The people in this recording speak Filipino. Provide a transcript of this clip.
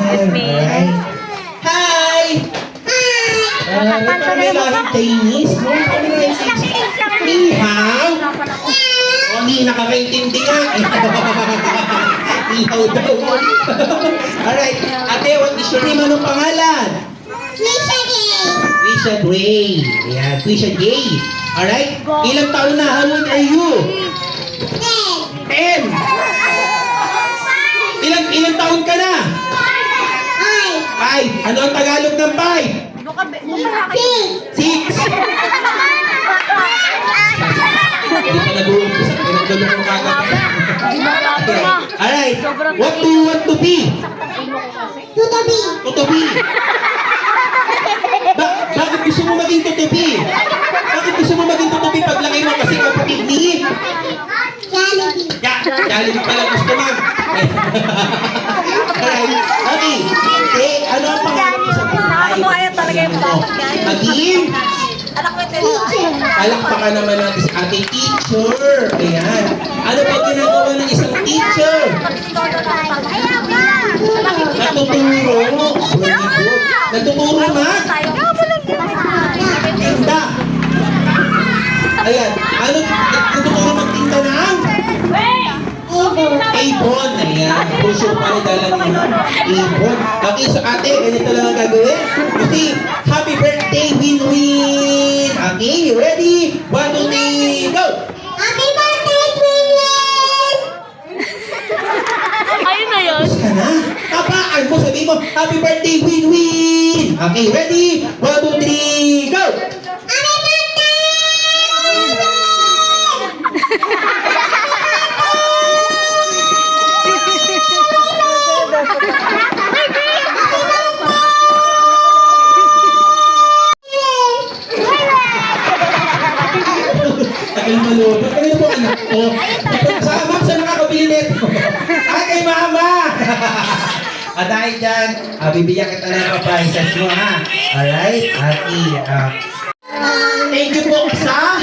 Alright. Hi! Kami lahing Chinese, no? Kami lahing Chinese. Ni hao? O, ni nakakaintindi nga. Ni hao daw. Alright. Ate, what is your name? Anong pangalan? Trisha Gray. Ayan, Trisha Gray. Alright. Ilang taon na? How old are you? 10. Ilang taon ka na? 5. Ano ang Tagalog ng 5? 6. Hindi pa nag-uumpisa. Pinagdalo ko kagad. Alright. What do you want to be? Tutubi. Bakit gusto mo maging tutubi? Bakit gusto mo maging tutubi paglaki mo kasi kapatid ni? Jollibee pala gusto mo. Alright. Okay. Ano ang pangalan mo sa buhay? Maging? Palakpakan naman natin sa ating teacher. Ayan. Ano ba ginagawa ng isang teacher? Natuturo. Natuturo na? Tinda. Ayan. Ano? Natuturo magtinda ng? Apron. Ayan. Puso pa rin dala niya. Apron. Okay, so ate, ganito lang ang gagawin. Kasi, happy birthday, Winwin! Okay, you ready? 1, 2, 3, go! Happy birthday, Winwin! Ayun na yun. Tapos ka na. Kapaan mo, sabihin mo, happy birthday, Winwin! Okay, ready? 1, 2, 3, go! Happy birthday! Tagal malupot. Kanina po anak ko. Ma'am, saan nakakabili nito? Kay mama! At dahil dyan, bibigyan kita ng paparisas mo, ha? Alright? At thank you po sa